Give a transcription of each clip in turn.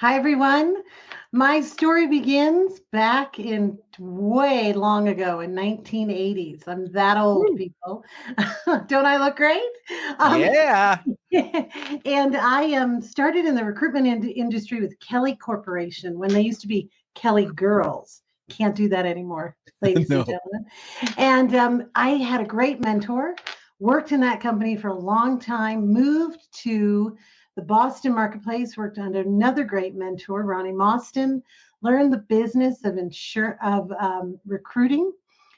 Hi, everyone. My story begins back in way long ago in 1980s. I'm that old, Woo. people. Don't I look great? Yeah. And I started in the recruitment industry with Kelly Corporation when they used to be Kelly Girls. Can't do that anymore, ladies and No. gentlemen. And I had a great mentor, worked in that company for a long time, moved to the Boston marketplace, worked under another great mentor, Ronnie Mostyn, learned the business of recruiting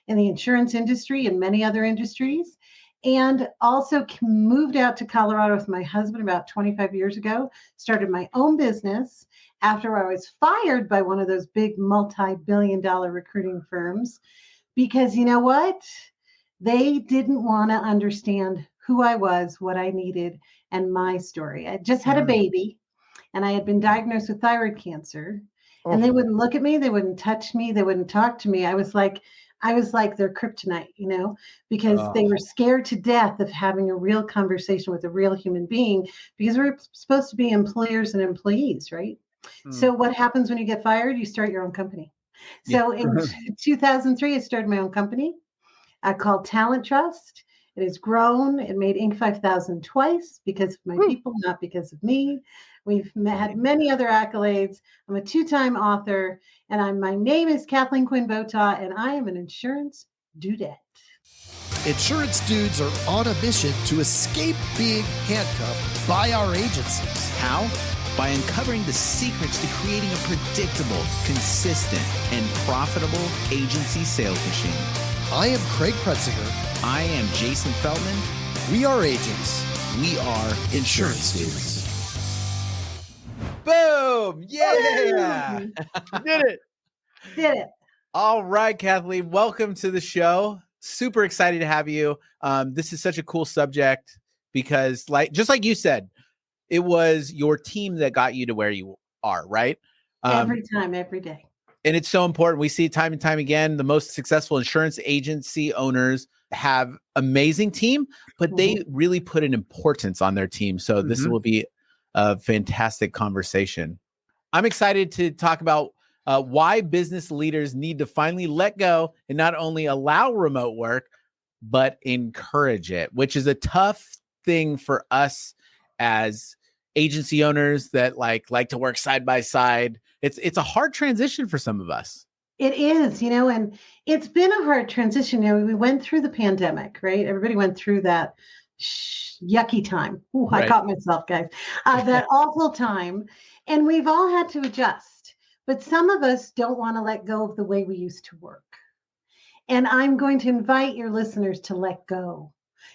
in the insurance industry and many other industries, and also moved out to Colorado with my husband about 25 years ago, started my own business after I was fired by one of those big multi-billion-dollar recruiting firms, because you know what? They didn't want to understand who I was, what I needed, and my story. I just had a baby and I had been diagnosed with thyroid cancer, and they wouldn't look at me, they wouldn't touch me, they wouldn't talk to me. I was like their kryptonite, because they were scared to death of having a real conversation with a real human being, because we're supposed to be employers and employees, right? So what happens when you get fired? You start your own company. So in 2003, I started my own company. I called Talent Trust. It has grown. It made Inc. 5000 twice because of my people, not because of me. We've had many other accolades. I'm a 2-time author, and my name is Kathleen Quinn Votaw, and I am an insurance dudette. Insurance dudes are on a mission to escape being handcuffed by our agencies. How? By uncovering the secrets to creating a predictable, consistent, and profitable agency sales machine. I am Craig Pretzinger. I am Jason Feldman. We are agents. We are insurance dudes. Boom! Yeah! Did it. All right, Kathleen, welcome to the show. Super excited to have you. This is such a cool subject because, just like you said, it was your team that got you to where you are, right? Every time, every day. And it's so important. We see it time and time again. The most successful insurance agency owners have amazing team, but they really put an importance on their team. So this will be a fantastic conversation. I'm excited to talk about why business leaders need to finally let go and not only allow remote work, but encourage it, which is a tough thing for us as agency owners that like to work side by side. It's a hard transition for some of us. It is, and it's been a hard transition. We went through the pandemic, right? Everybody went through that yucky time. Ooh, right. I caught myself, guys. That awful time. And we've all had to adjust. But some of us don't want to let go of the way we used to work. And I'm going to invite your listeners to let go.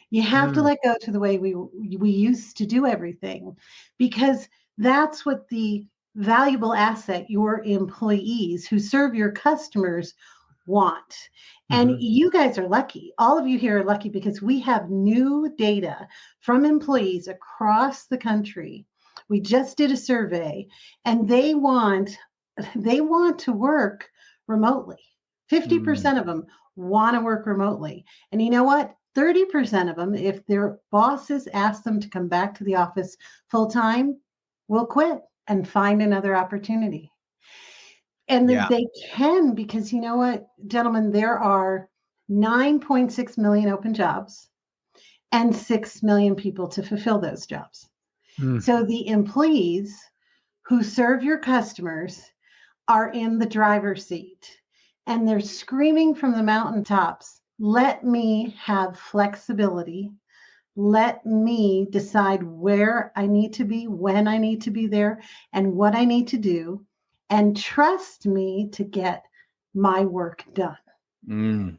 You have to let go to the way we used to do everything, because that's what the valuable asset your employees who serve your customers want. And you guys are lucky. All of you here are lucky because we have new data from employees across the country. We just did a survey, and they want to work remotely. 50% of them want to work remotely. And you know what? 30% of them, if their bosses ask them to come back to the office full time, will quit and find another opportunity. And they can, because you know what, gentlemen, there are 9.6 million open jobs and 6 million people to fulfill those jobs. So the employees who serve your customers are in the driver's seat, and they're screaming from the mountaintops, let me have flexibility. Let me decide where I need to be, when I need to be there, and what I need to do, and trust me to get my work done.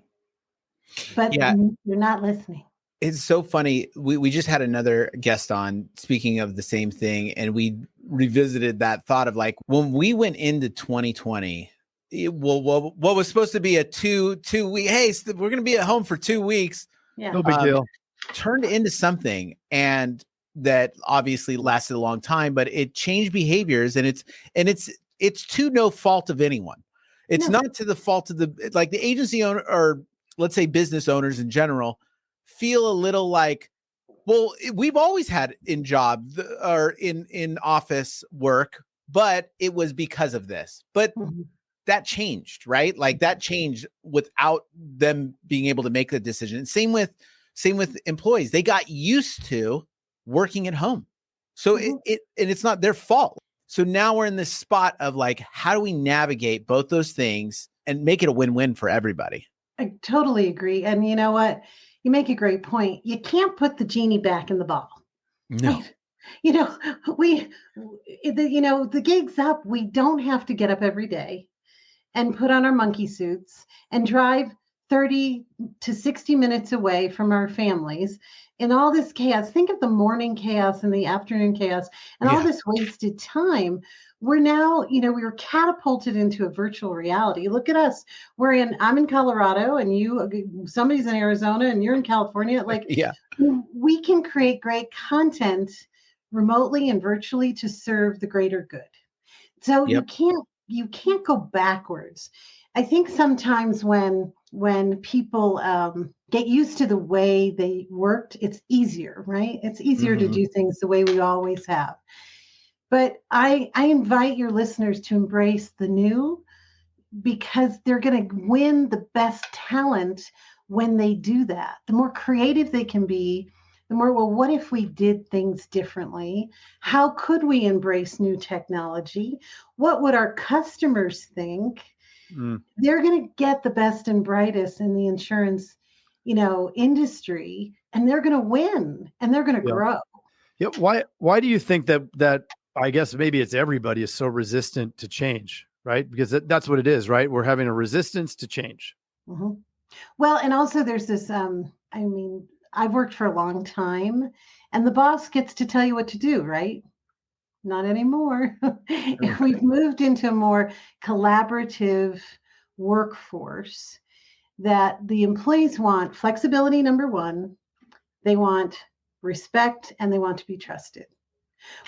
But you're not listening. It's so funny. We just had another guest on speaking of the same thing, and we revisited that thought of like when we went into 2020, what was supposed to be a two week, hey, we're going to be at home for 2 weeks. Yeah. No big deal. Turned into something, and that obviously lasted a long time, but it changed behaviors, and it's to no fault of anyone. It's not to the fault of the agency owner, or let's say business owners in general, feel a little like, well, we've always had in job or in office work, but it was because of this. But that changed, right? Like that changed without them being able to make the decision. And same with employees. They got used to working at home. So and it's not their fault. So now we're in this spot of like, how do we navigate both those things and make it a win-win for everybody? I totally agree. And you know what? You make a great point. You can't put the genie back in the bottle. No. Right? The gig's up. We don't have to get up every day and put on our monkey suits and drive 30 to 60 minutes away from our families in all this chaos. Think of the morning chaos and the afternoon chaos and all this wasted time. We're now, we were catapulted into a virtual reality. Look at us. I'm in Colorado and somebody's in Arizona and you're in California. Like, we can create great content remotely and virtually to serve the greater good. So you can't go backwards. I think sometimes when people get used to the way they worked, it's easier, right? It's easier to do things the way we always have. But I invite your listeners to embrace the new, because they're going to win the best talent when they do that. The more creative they can be, the more, well, what if we did things differently? How could we embrace new technology? What would our customers think? They're going to get the best and brightest in the insurance, industry, and they're going to win and they're going to grow. Yeah. Why do you think that I guess maybe it's everybody is so resistant to change, right? Because that's what it is, right? We're having a resistance to change. Well, and also there's this, I've worked for a long time and the boss gets to tell you what to do, right? Not anymore. We've moved into a more collaborative workforce that the employees want flexibility, number one. They want respect and they want to be trusted,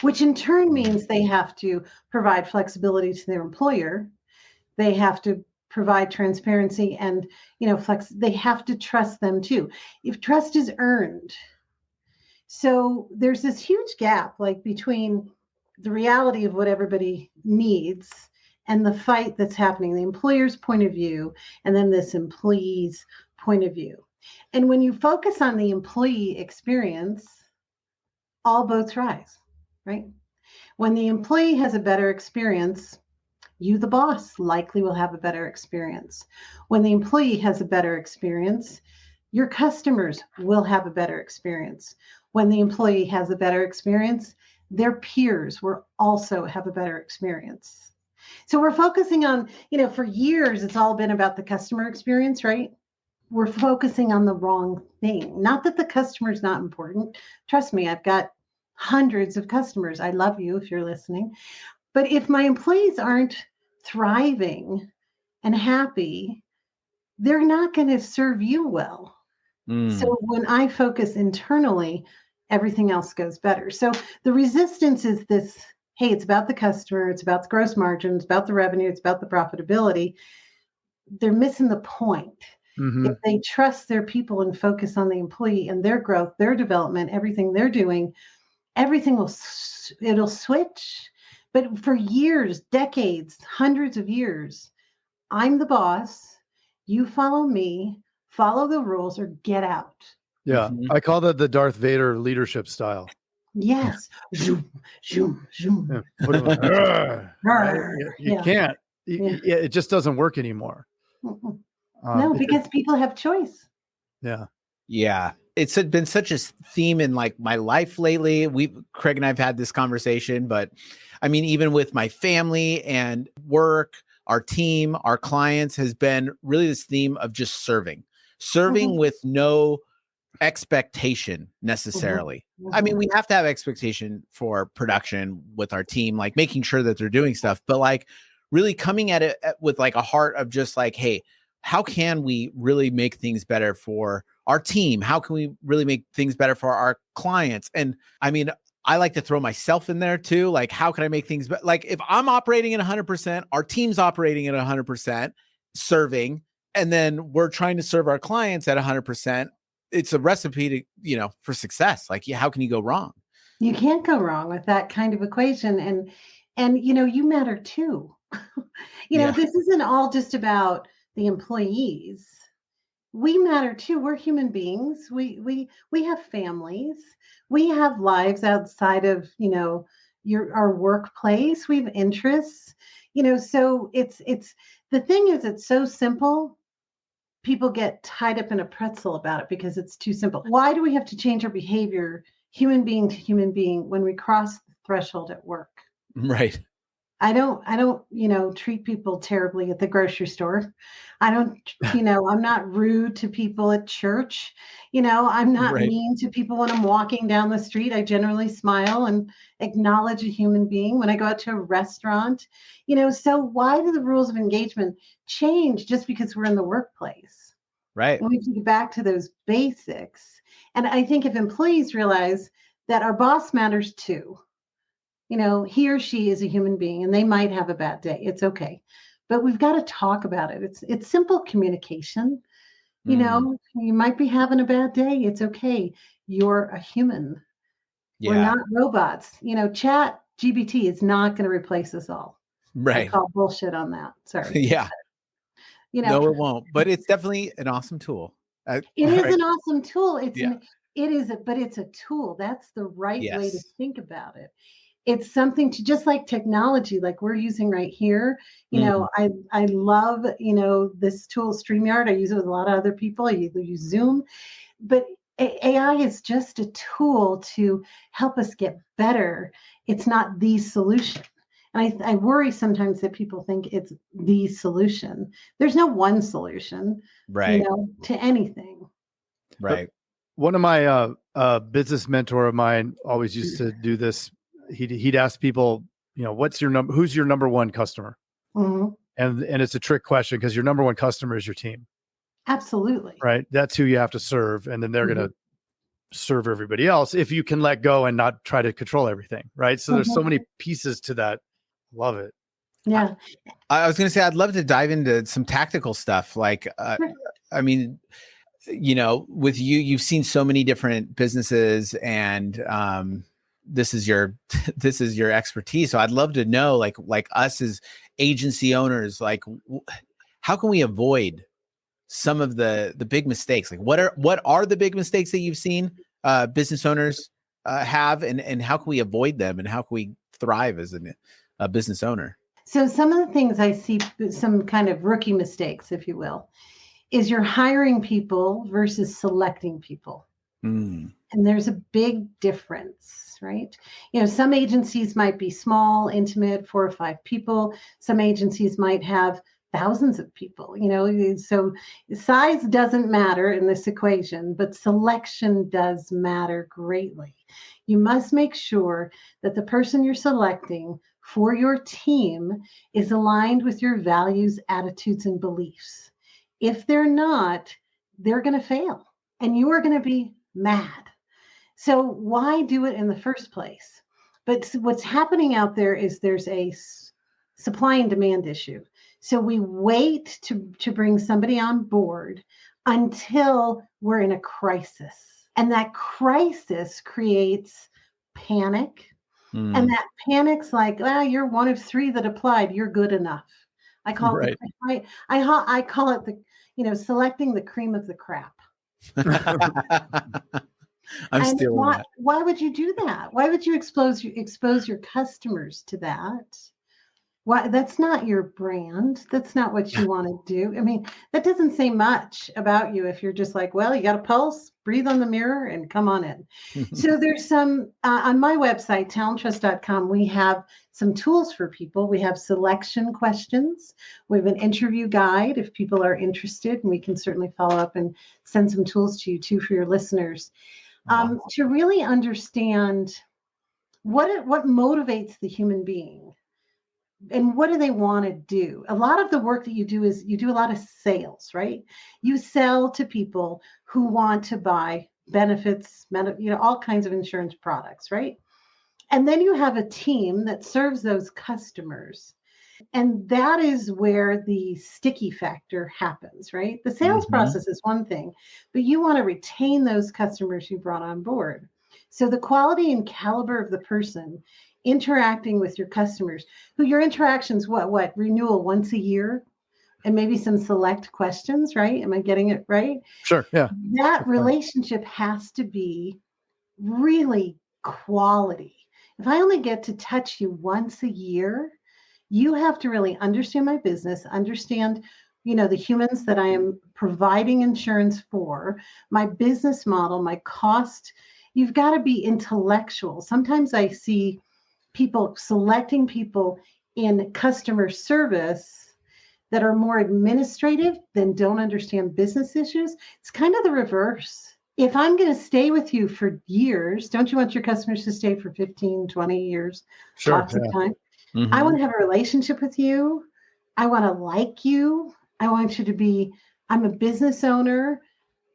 which in turn means they have to provide flexibility to their employer. They have to provide transparency and, they have to trust them too. If trust is earned. So there's this huge gap between the reality of what everybody needs and the fight that's happening, the employer's point of view, and then this employee's point of view. And when you focus on the employee experience, all boats rise, right? When the employee has a better experience, you, the boss, likely will have a better experience. When the employee has a better experience, your customers will have a better experience. When the employee has a better experience, their peers will also have a better experience. So we're focusing on, for years, it's all been about the customer experience, right? We're focusing on the wrong thing. Not that the customer is not important. Trust me, I've got hundreds of customers. I love you if you're listening. But if my employees aren't thriving and happy, they're not going to serve you well. So when I focus internally, everything else goes better. So the resistance is this, hey, it's about the customer, it's about the gross margin, it's about the revenue, it's about the profitability. They're missing the point. If they trust their people and focus on the employee and their growth, their development, everything they're doing, it'll switch. But for years, decades, hundreds of years, I'm the boss, you follow me, follow the rules or get out. Yeah. I call that the Darth Vader leadership style. Yes. Zoom, zoom, zoom. Yeah. You can't. It just doesn't work anymore. No, because people have choice. Yeah. Yeah. It's been such a theme in my life lately. Craig and I've had this conversation, but even with my family and work, our team, our clients has been really this theme of just serving with no expectation necessarily. We have to have expectation for production with our team, making sure that they're doing stuff, but really coming at it with a heart of just hey, how can we really make things better for our team? How can we really make things better for our clients? And I like to throw myself in there too. How can I make things better? If I'm operating at 100%, our team's operating at 100%, serving, and then we're trying to serve our clients at 100%. It's a recipe to, for success. How can you go wrong? You can't go wrong with that kind of equation. And And, you matter too. This isn't all just about the employees. We matter too. We're human beings. We have families. We have lives outside of, our workplace. We have interests, so it's the thing is, it's so simple. People get tied up in a pretzel about it because it's too simple. Why do we have to change our behavior, human being to human being, when we cross the threshold at work? Right. I don't, treat people terribly at the grocery store. I don't, I'm not rude to people at church. I'm not Right. mean to people when I'm walking down the street. I generally smile and acknowledge a human being when I go out to a restaurant. So why do the rules of engagement change just because we're in the workplace? Right. And we have to get back to those basics. And I think if employees realize that our boss matters too, he or she is a human being and they might have a bad day. It's okay. But we've got to talk about it. It's simple communication. You might be having a bad day. It's okay. You're a human. We're not robots. Chat GBT is not going to replace us all. Right. I call bullshit on that. Sorry. Yeah. No, it won't. But it's definitely an awesome tool. It is an awesome tool. But it's a tool. That's the right way to think about it. It's something to, just like technology, like we're using right here. I love, this tool, StreamYard. I use it with a lot of other people. I use Zoom, but AI is just a tool to help us get better. It's not the solution. And I worry sometimes that people think it's the solution. There's no one solution, right, to anything. Right. But one of my business mentor of mine always used to do this. He'd ask people, what's your number? Who's your number one customer? Mm-hmm. And it's a trick question because your number one customer is your team. Absolutely. Right. That's who you have to serve. And then they're going to serve everybody else if you can let go and not try to control everything. Right. So there's so many pieces to that. Love it. Yeah. I was going to say, I'd love to dive into some tactical stuff. Like, I mean, with you've seen so many different businesses and, this is your expertise. So I'd love to know, like us as agency owners, like how can we avoid some of the big mistakes? Like what are the big mistakes that you've seen business owners have, and how can we avoid them, and how can we thrive as a business owner? So some of the things I see, some kind of rookie mistakes, if you will, is you're hiring people versus selecting people. And there's a big difference, right? Some agencies might be small, intimate, 4 or 5 people. Some agencies might have thousands of people, so size doesn't matter in this equation, but selection does matter greatly. You must make sure that the person you're selecting for your team is aligned with your values, attitudes, and beliefs. If they're not, they're going to fail and you are going to be mad. So why do it in the first place? But what's happening out there is there's a supply and demand issue. So we wait to bring somebody on board until we're in a crisis. And that crisis creates panic. And that panic's like, you're one of 3 that applied. You're good enough. I call it, I call it selecting the cream of the crap. I'm stealing that. Why would you do that? Why would you expose your customers to that? Why? That's not your brand. That's not what you want to do. I mean, that doesn't say much about you if you're just like, well, you got a pulse, breathe on the mirror, and come on in. So there's some on my website, talenttrust.com. We have some tools for people. We have selection questions. We have an interview guide if people are interested, and we can certainly follow up and send some tools to you too for your listeners. To really understand what motivates the human being and what do they want to do. A lot of the work that you do is you do a lot of sales, right? You sell to people who want to buy benefits, all kinds of insurance products, right? And then you have a team that serves those customers. And that is where the sticky factor happens, right? The sales process is one thing, but you want to retain those customers you brought on board. So the quality and caliber of the person interacting with your customers, who your interactions, what renewal once a year, and maybe some select questions, right? Am I getting it right? Sure. Yeah. That relationship has to be really quality. If I only get to touch you once a year, you have to really understand my business, understand, the humans that I am providing insurance for, my business model, my cost. You've got to be intellectual. Sometimes I see people selecting people in customer service that are more administrative than don't understand business issues. It's kind of the reverse. If I'm going to stay with you for years, don't you want your customers to stay for 15, 20 years? Sure. Lots of time. I want to have a relationship with you. I want to like you. I want you to be, I'm a business owner.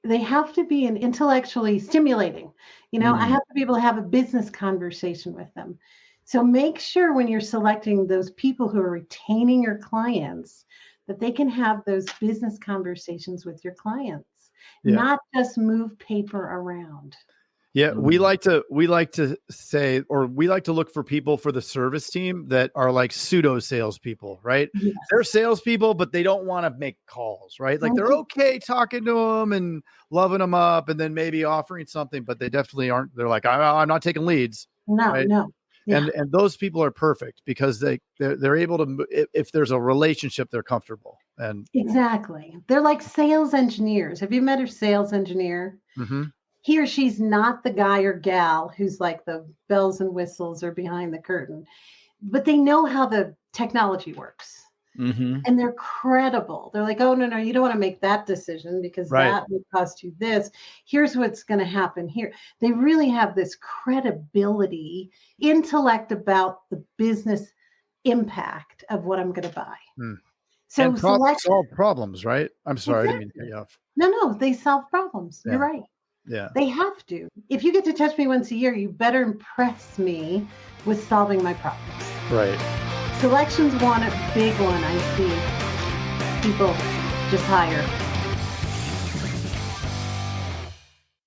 They have to be intellectually stimulating. I have to be able to have a business conversation with them. So make sure when you're selecting those people who are retaining your clients, that they can have those business conversations with your clients, not just move paper around. Yeah, we like to say, or we like to look for people for the service team that are like pseudo salespeople, right? Yes. They're salespeople, but they don't want to make calls, right? Like they're okay talking to them and loving them up, and then maybe offering something, but they definitely aren't. They're like, I'm not taking leads. No, right? no. Yeah. And those people are perfect because they're able to, if there's a relationship, they're comfortable. And exactly, they're like sales engineers. Have you met a sales engineer? Mm-hmm. He or she's not the guy or gal who's like the bells and whistles or behind the curtain, but they know how the technology works. And they're credible. They're like, oh, no, you don't want to make that decision because that would cost you this. Here's what's going to happen here. They really have this credibility, intellect about the business impact of what I'm going to buy. So and solve problems, right? I'm sorry, I didn't mean to cut you off. No, they solve problems. Yeah. You're right. Yeah. They have to. If you get to touch me once a year, you better impress me with solving my problems. Right. Selections want a big one. I see people just hire.